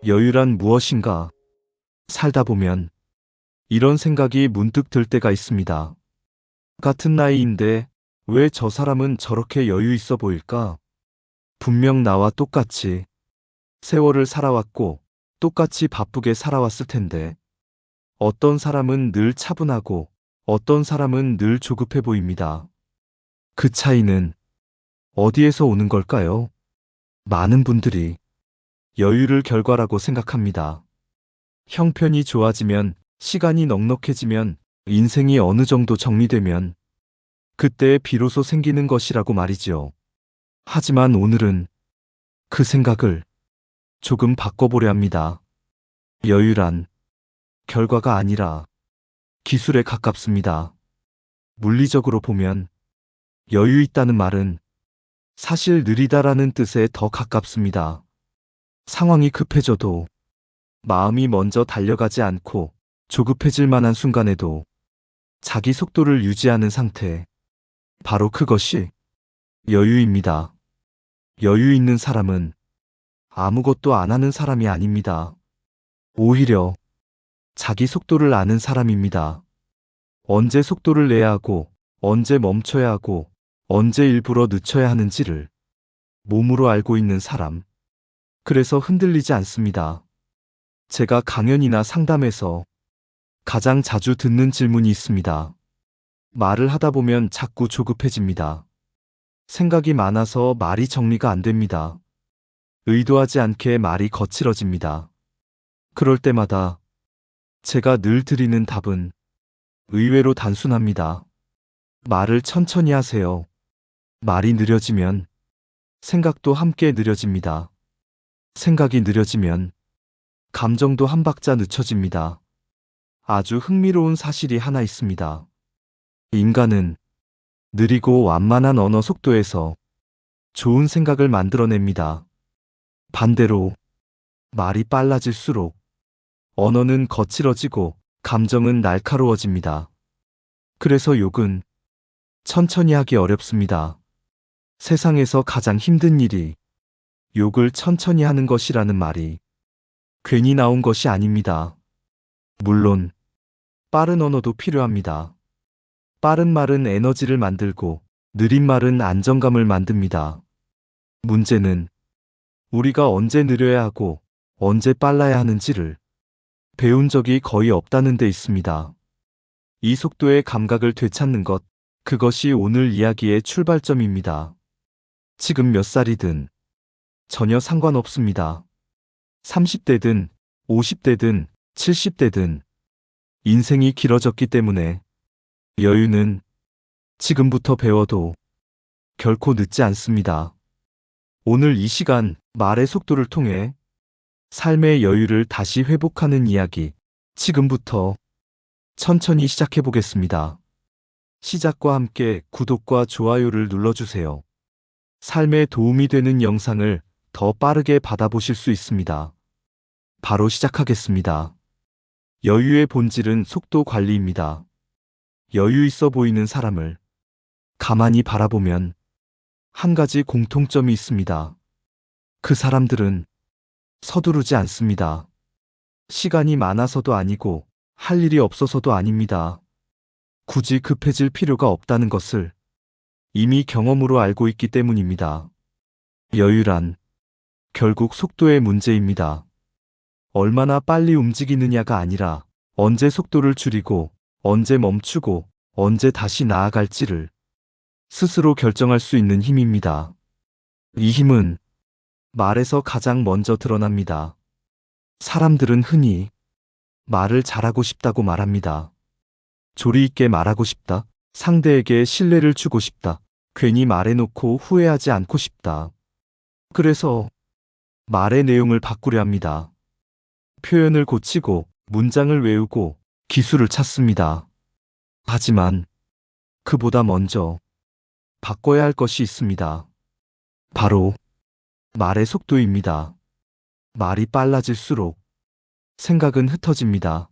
여유란 무엇인가? 살다 보면 이런 생각이 문득 들 때가 있습니다. 같은 나이인데 왜 저 사람은 저렇게 여유 있어 보일까? 분명 나와 똑같이 세월을 살아왔고 똑같이 바쁘게 살아왔을 텐데 어떤 사람은 늘 차분하고 어떤 사람은 늘 조급해 보입니다. 그 차이는 어디에서 오는 걸까요? 많은 분들이 여유를 결과라고 생각합니다. 형편이 좋아지면, 시간이 넉넉해지면, 인생이 어느 정도 정리되면 그때 비로소 생기는 것이라고 말이지요. 하지만 오늘은 그 생각을 조금 바꿔보려 합니다. 여유란 결과가 아니라 기술에 가깝습니다. 물리적으로 보면 여유 있다는 말은 사실 느리다라는 뜻에 더 가깝습니다. 상황이 급해져도 마음이 먼저 달려가지 않고 조급해질 만한 순간에도 자기 속도를 유지하는 상태. 바로 그것이 여유입니다. 여유 있는 사람은 아무것도 안 하는 사람이 아닙니다. 오히려 자기 속도를 아는 사람입니다. 언제 속도를 내야 하고, 언제 멈춰야 하고, 언제 일부러 늦춰야 하는지를 몸으로 알고 있는 사람. 그래서 흔들리지 않습니다. 제가 강연이나 상담에서 가장 자주 듣는 질문이 있습니다. 말을 하다 보면 자꾸 조급해집니다. 생각이 많아서 말이 정리가 안 됩니다. 의도하지 않게 말이 거칠어집니다. 그럴 때마다 제가 늘 드리는 답은 의외로 단순합니다. 말을 천천히 하세요. 말이 느려지면 생각도 함께 느려집니다. 생각이 느려지면 감정도 한 박자 늦춰집니다. 아주 흥미로운 사실이 하나 있습니다. 인간은 느리고 완만한 언어 속도에서 좋은 생각을 만들어냅니다. 반대로 말이 빨라질수록 언어는 거칠어지고 감정은 날카로워집니다. 그래서 욕은 천천히 하기 어렵습니다. 세상에서 가장 힘든 일이 욕을 천천히 하는 것이라는 말이 괜히 나온 것이 아닙니다. 물론 빠른 언어도 필요합니다. 빠른 말은 에너지를 만들고 느린 말은 안정감을 만듭니다. 문제는 우리가 언제 느려야 하고 언제 빨라야 하는지를 배운 적이 거의 없다는 데 있습니다. 이 속도의 감각을 되찾는 것, 그것이 오늘 이야기의 출발점입니다. 지금 몇 살이든 전혀 상관없습니다. 30대든 50대든 70대든 인생이 길어졌기 때문에 여유는 지금부터 배워도 결코 늦지 않습니다. 오늘 이 시간 말의 속도를 통해 삶의 여유를 다시 회복하는 이야기, 지금부터 천천히 시작해 보겠습니다. 시작과 함께 구독과 좋아요를 눌러주세요. 삶에 도움이 되는 영상을 더 빠르게 받아보실 수 있습니다. 바로 시작하겠습니다. 여유의 본질은 속도 관리입니다. 여유 있어 보이는 사람을 가만히 바라보면 한 가지 공통점이 있습니다. 그 사람들은 서두르지 않습니다. 시간이 많아서도 아니고 할 일이 없어서도 아닙니다. 굳이 급해질 필요가 없다는 것을 이미 경험으로 알고 있기 때문입니다. 여유란 결국 속도의 문제입니다. 얼마나 빨리 움직이느냐가 아니라 언제 속도를 줄이고 언제 멈추고 언제 다시 나아갈지를 스스로 결정할 수 있는 힘입니다. 이 힘은 말에서 가장 먼저 드러납니다. 사람들은 흔히 말을 잘하고 싶다고 말합니다. 조리 있게 말하고 싶다. 상대에게 신뢰를 주고 싶다. 괜히 말해놓고 후회하지 않고 싶다. 그래서 말의 내용을 바꾸려 합니다. 표현을 고치고 문장을 외우고 기술을 찾습니다. 하지만 그보다 먼저 바꿔야 할 것이 있습니다. 바로 말의 속도입니다. 말이 빨라질수록 생각은 흩어집니다.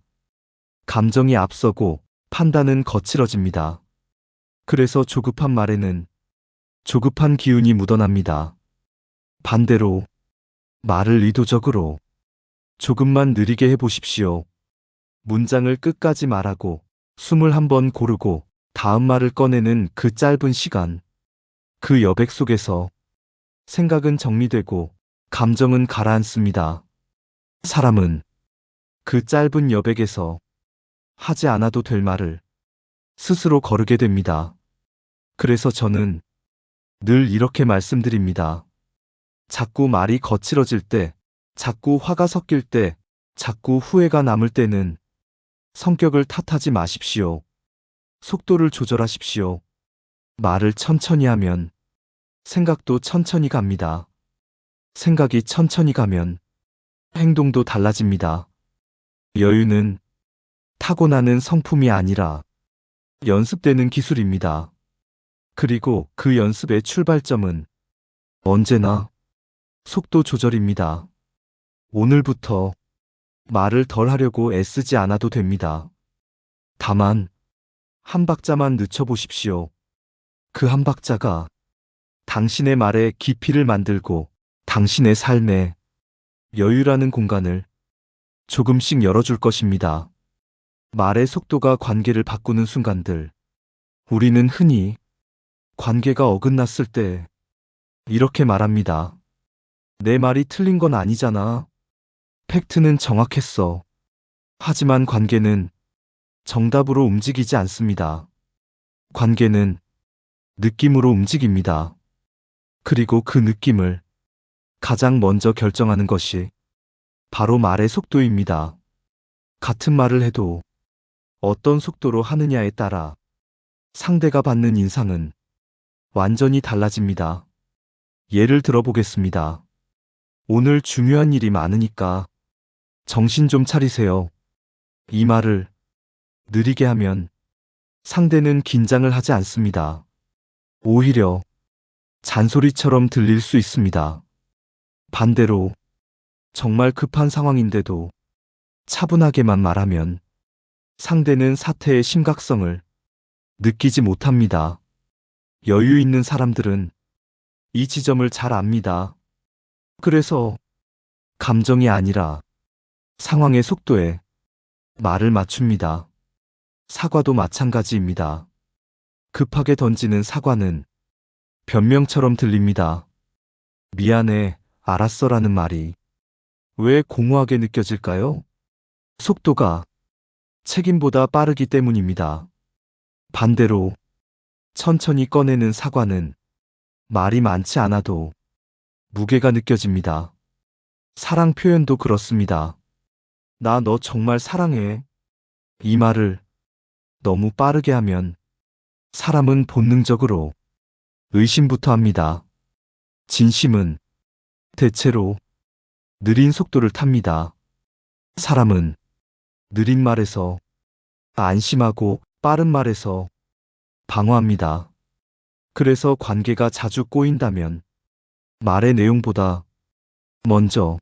감정이 앞서고 판단은 거칠어집니다. 그래서 조급한 말에는 조급한 기운이 묻어납니다. 반대로 말을 의도적으로 조금만 느리게 해보십시오. 문장을 끝까지 말하고 숨을 한번 고르고 다음 말을 꺼내는 그 짧은 시간. 그 여백 속에서 생각은 정리되고 감정은 가라앉습니다. 사람은 그 짧은 여백에서 하지 않아도 될 말을 스스로 거르게 됩니다. 그래서 저는 늘 이렇게 말씀드립니다. 자꾸 말이 거칠어질 때, 자꾸 화가 섞일 때, 자꾸 후회가 남을 때는 성격을 탓하지 마십시오. 속도를 조절하십시오. 말을 천천히 하면 생각도 천천히 갑니다. 생각이 천천히 가면 행동도 달라집니다. 여유는 타고나는 성품이 아니라 연습되는 기술입니다. 그리고 그 연습의 출발점은 언제나 속도 조절입니다. 오늘부터 말을 덜 하려고 애쓰지 않아도 됩니다. 다만 한 박자만 늦춰보십시오. 그 한 박자가 당신의 말에 깊이를 만들고 당신의 삶에 여유라는 공간을 조금씩 열어줄 것입니다. 말의 속도가 관계를 바꾸는 순간들. 우리는 흔히 관계가 어긋났을 때 이렇게 말합니다. 내 말이 틀린 건 아니잖아. 팩트는 정확했어. 하지만 관계는 정답으로 움직이지 않습니다. 관계는 느낌으로 움직입니다. 그리고 그 느낌을 가장 먼저 결정하는 것이 바로 말의 속도입니다. 같은 말을 해도 어떤 속도로 하느냐에 따라 상대가 받는 인상은 완전히 달라집니다. 예를 들어보겠습니다. 오늘 중요한 일이 많으니까 정신 좀 차리세요. 이 말을 느리게 하면 상대는 긴장을 하지 않습니다. 오히려 잔소리처럼 들릴 수 있습니다. 반대로 정말 급한 상황인데도 차분하게만 말하면 상대는 사태의 심각성을 느끼지 못합니다. 여유 있는 사람들은 이 지점을 잘 압니다. 그래서 감정이 아니라 상황의 속도에 말을 맞춥니다. 사과도 마찬가지입니다. 급하게 던지는 사과는 변명처럼 들립니다. 미안해, 알았어라는 말이 왜 공허하게 느껴질까요? 속도가 책임보다 빠르기 때문입니다. 반대로 천천히 꺼내는 사과는 말이 많지 않아도 무게가 느껴집니다. 사랑 표현도 그렇습니다. 나 너 정말 사랑해. 이 말을 너무 빠르게 하면 사람은 본능적으로 의심부터 합니다. 진심은 대체로 느린 속도를 탑니다. 사람은 느린 말에서 안심하고 빠른 말에서 방어합니다. 그래서 관계가 자주 꼬인다면 말의 내용보다 먼저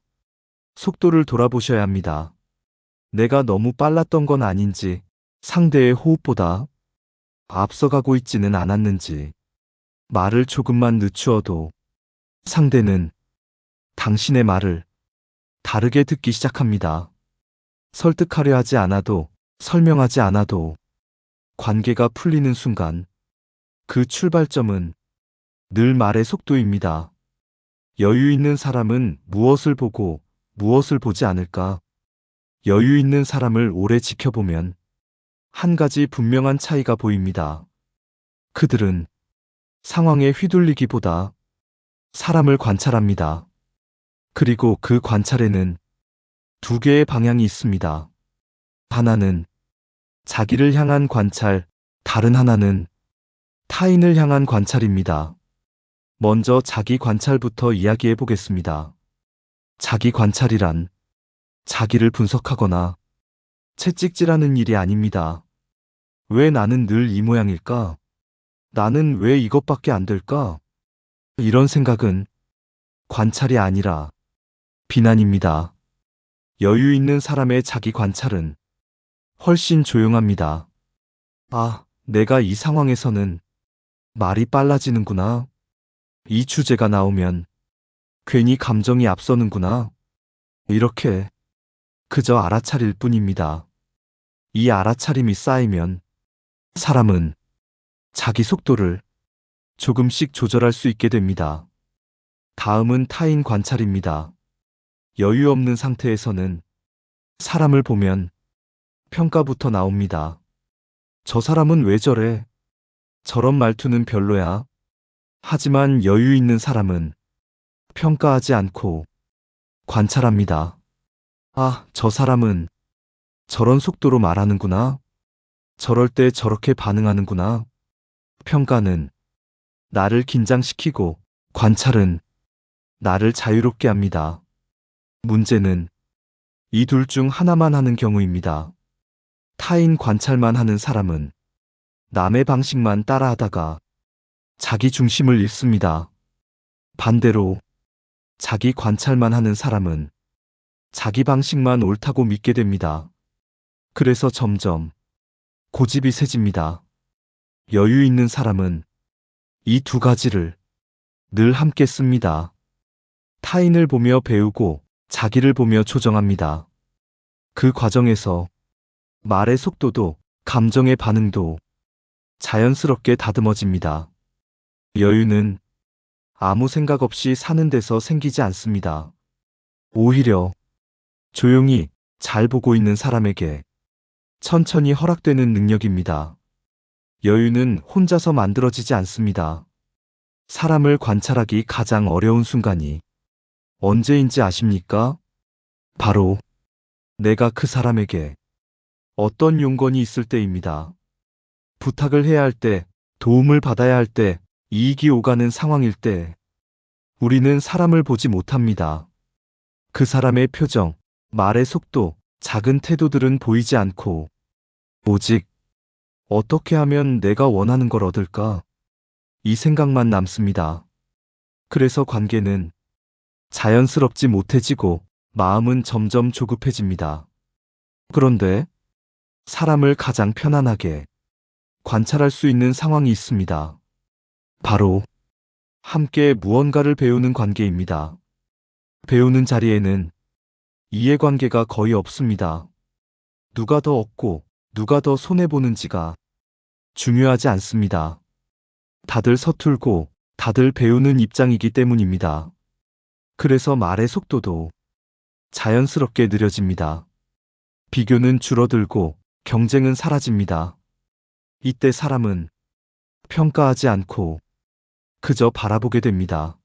속도를 돌아보셔야 합니다. 내가 너무 빨랐던 건 아닌지, 상대의 호흡보다 앞서가고 있지는 않았는지, 말을 조금만 늦추어도 상대는 당신의 말을 다르게 듣기 시작합니다. 설득하려 하지 않아도, 설명하지 않아도 관계가 풀리는 순간 그 출발점은 늘 말의 속도입니다. 여유 있는 사람은 무엇을 보고 무엇을 보지 않을까? 여유 있는 사람을 오래 지켜보면 한 가지 분명한 차이가 보입니다. 그들은 상황에 휘둘리기보다 사람을 관찰합니다. 그리고 그 관찰에는 두 개의 방향이 있습니다. 하나는 자기를 향한 관찰, 다른 하나는 타인을 향한 관찰입니다. 먼저 자기 관찰부터 이야기해 보겠습니다. 자기 관찰이란 자기를 분석하거나 채찍질하는 일이 아닙니다. 왜 나는 늘 이 모양일까? 나는 왜 이것밖에 안 될까? 이런 생각은 관찰이 아니라 비난입니다. 여유 있는 사람의 자기 관찰은 훨씬 조용합니다. 아, 내가 이 상황에서는 말이 빨라지는구나. 이 주제가 나오면 괜히 감정이 앞서는구나. 이렇게 그저 알아차릴 뿐입니다. 이 알아차림이 쌓이면 사람은 자기 속도를 조금씩 조절할 수 있게 됩니다. 다음은 타인 관찰입니다. 여유 없는 상태에서는 사람을 보면 평가부터 나옵니다. 저 사람은 왜 저래? 저런 말투는 별로야. 하지만 여유 있는 사람은 평가하지 않고 관찰합니다. 아, 저 사람은 저런 속도로 말하는구나. 저럴 때 저렇게 반응하는구나. 평가는 나를 긴장시키고 관찰은 나를 자유롭게 합니다. 문제는 이 둘 중 하나만 하는 경우입니다. 타인 관찰만 하는 사람은 남의 방식만 따라하다가 자기 중심을 잃습니다. 반대로 자기 관찰만 하는 사람은 자기 방식만 옳다고 믿게 됩니다. 그래서 점점 고집이 세집니다. 여유 있는 사람은 이 두 가지를 늘 함께 씁니다. 타인을 보며 배우고 자기를 보며 조정합니다. 그 과정에서 말의 속도도 감정의 반응도 자연스럽게 다듬어집니다. 여유는 아무 생각 없이 사는 데서 생기지 않습니다. 오히려 조용히 잘 보고 있는 사람에게 천천히 허락되는 능력입니다. 여유는 혼자서 만들어지지 않습니다. 사람을 관찰하기 가장 어려운 순간이 언제인지 아십니까? 바로 내가 그 사람에게 어떤 용건이 있을 때입니다. 부탁을 해야 할 때, 도움을 받아야 할 때, 이익이 오가는 상황일 때, 우리는 사람을 보지 못합니다. 그 사람의 표정, 말의 속도, 작은 태도들은 보이지 않고, 오직 어떻게 하면 내가 원하는 걸 얻을까? 이 생각만 남습니다. 그래서 관계는 자연스럽지 못해지고 마음은 점점 조급해집니다. 그런데 사람을 가장 편안하게 관찰할 수 있는 상황이 있습니다. 바로 함께 무언가를 배우는 관계입니다. 배우는 자리에는 이해관계가 거의 없습니다. 누가 더 얻고 누가 더 손해보는지가 중요하지 않습니다. 다들 서툴고 다들 배우는 입장이기 때문입니다. 그래서 말의 속도도 자연스럽게 느려집니다. 비교는 줄어들고 경쟁은 사라집니다. 이때 사람은 평가하지 않고 그저 바라보게 됩니다.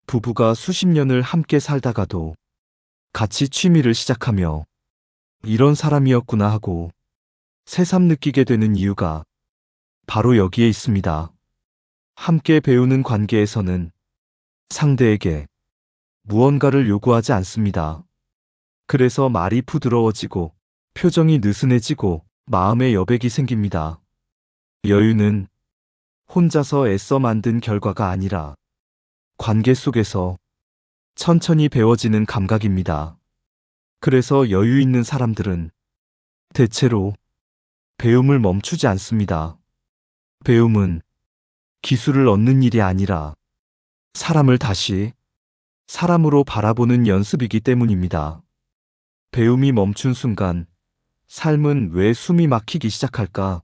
부부가 수십 년을 함께 살다가도 같이 취미를 시작하며 이런 사람이었구나 하고 새삼 느끼게 되는 이유가 바로 여기에 있습니다. 함께 배우는 관계에서는 상대에게 무언가를 요구하지 않습니다. 그래서 말이 부드러워지고 표정이 느슨해지고 마음의 여백이 생깁니다. 여유는 혼자서 애써 만든 결과가 아니라 관계 속에서 천천히 배워지는 감각입니다. 그래서 여유 있는 사람들은 대체로 배움을 멈추지 않습니다. 배움은 기술을 얻는 일이 아니라 사람을 다시 사람으로 바라보는 연습이기 때문입니다. 배움이 멈춘 순간 삶은 왜 숨이 막히기 시작할까?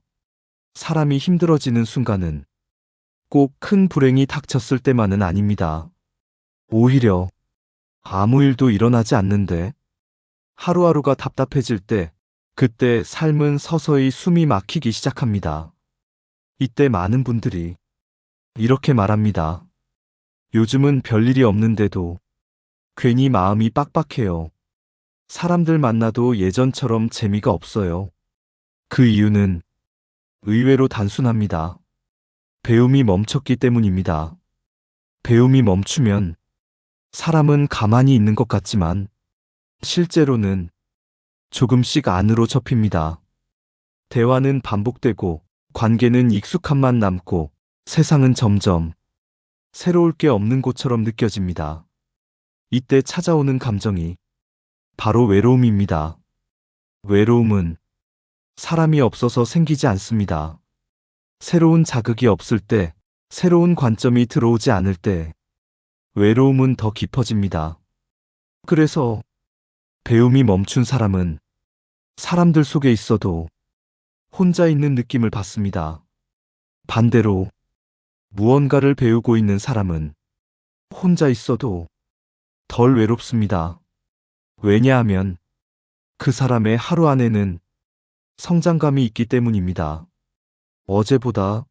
사람이 힘들어지는 순간은 꼭 큰 불행이 닥쳤을 때만은 아닙니다. 오히려 아무 일도 일어나지 않는데 하루하루가 답답해질 때, 그때 삶은 서서히 숨이 막히기 시작합니다. 이때 많은 분들이 이렇게 말합니다. 요즘은 별일이 없는데도 괜히 마음이 빡빡해요. 사람들 만나도 예전처럼 재미가 없어요. 그 이유는 의외로 단순합니다. 배움이 멈췄기 때문입니다. 배움이 멈추면 사람은 가만히 있는 것 같지만 실제로는 조금씩 안으로 접힙니다. 대화는 반복되고 관계는 익숙함만 남고 세상은 점점 새로울 게 없는 곳처럼 느껴집니다. 이때 찾아오는 감정이 바로 외로움입니다. 외로움은 사람이 없어서 생기지 않습니다. 새로운 자극이 없을 때, 새로운 관점이 들어오지 않을 때, 외로움은 더 깊어집니다. 그래서 배움이 멈춘 사람은 사람들 속에 있어도 혼자 있는 느낌을 받습니다. 반대로 무언가를 배우고 있는 사람은 혼자 있어도 덜 외롭습니다. 왜냐하면 그 사람의 하루 안에는 성장감이 있기 때문입니다. 어제보다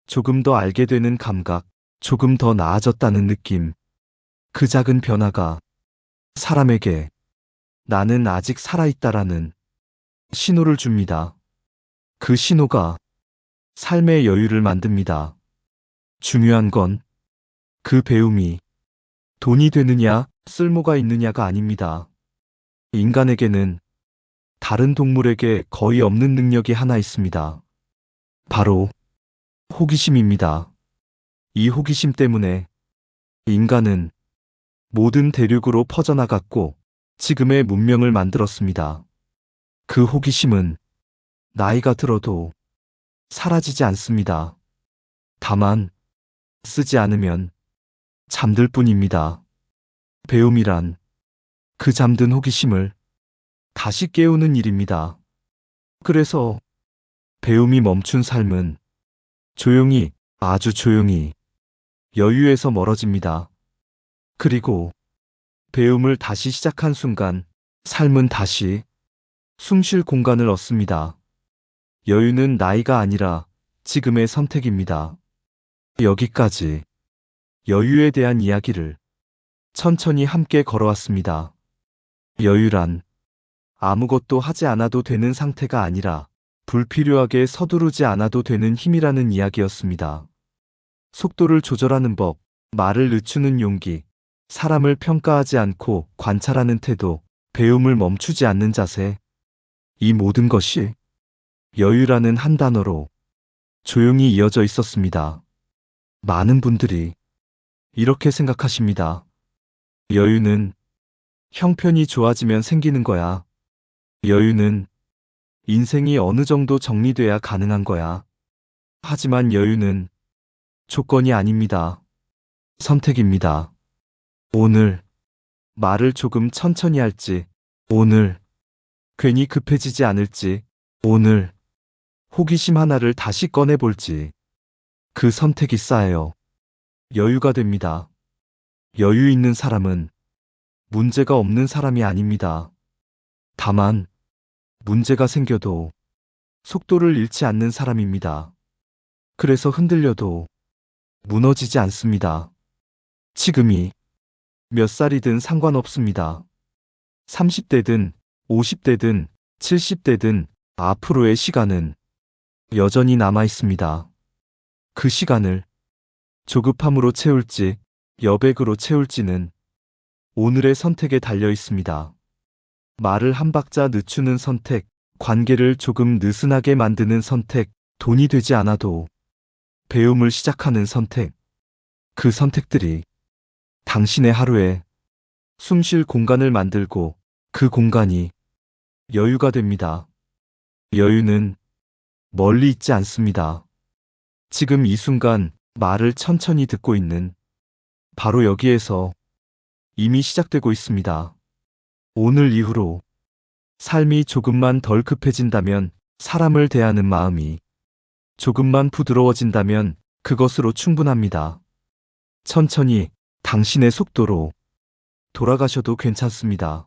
조금 더 알게 되는 감각, 조금 더 나아졌다는 느낌, 그 작은 변화가 사람에게 나는 아직 살아있다라는 신호를 줍니다. 그 신호가 삶의 여유를 만듭니다. 중요한 건 그 배움이 돈이 되느냐, 쓸모가 있느냐가 아닙니다. 인간에게는 다른 동물에게 거의 없는 능력이 하나 있습니다. 바로 호기심입니다. 이 호기심 때문에 인간은 모든 대륙으로 퍼져나갔고 지금의 문명을 만들었습니다. 그 호기심은 나이가 들어도 사라지지 않습니다. 다만 쓰지 않으면 잠들 뿐입니다. 배움이란 그 잠든 호기심을 다시 깨우는 일입니다. 그래서 배움이 멈춘 삶은 조용히, 아주 조용히 여유에서 멀어집니다. 그리고 배움을 다시 시작한 순간 삶은 다시 숨 쉴 공간을 얻습니다. 여유는 나이가 아니라 지금의 선택입니다. 여기까지 여유에 대한 이야기를 천천히 함께 걸어왔습니다. 여유란 아무것도 하지 않아도 되는 상태가 아니라 불필요하게 서두르지 않아도 되는 힘이라는 이야기였습니다. 속도를 조절하는 법, 말을 늦추는 용기, 사람을 평가하지 않고 관찰하는 태도, 배움을 멈추지 않는 자세, 이 모든 것이 여유라는 한 단어로 조용히 이어져 있었습니다. 많은 분들이 이렇게 생각하십니다. 여유는 형편이 좋아지면 생기는 거야. 여유는 인생이 어느 정도 정리돼야 가능한 거야. 하지만 여유는 조건이 아닙니다. 선택입니다. 오늘 말을 조금 천천히 할지, 오늘 괜히 급해지지 않을지, 오늘 호기심 하나를 다시 꺼내볼지, 그 선택이 쌓여 여유가 됩니다. 여유 있는 사람은 문제가 없는 사람이 아닙니다. 다만 문제가 생겨도 속도를 잃지 않는 사람입니다. 그래서 흔들려도 무너지지 않습니다. 지금이 몇 살이든 상관없습니다. 30대든 50대든 70대든 앞으로의 시간은 여전히 남아 있습니다. 그 시간을 조급함으로 채울지 여백으로 채울지는 오늘의 선택에 달려 있습니다. 말을 한 박자 늦추는 선택, 관계를 조금 느슨하게 만드는 선택, 돈이 되지 않아도 배움을 시작하는 선택. 그 선택들이 당신의 하루에 숨 쉴 공간을 만들고 그 공간이 여유가 됩니다. 여유는 멀리 있지 않습니다. 지금 이 순간 말을 천천히 듣고 있는 바로 여기에서 이미 시작되고 있습니다. 오늘 이후로 삶이 조금만 덜 급해진다면, 사람을 대하는 마음이 조금만 부드러워진다면 그것으로 충분합니다. 천천히 당신의 속도로 돌아가셔도 괜찮습니다.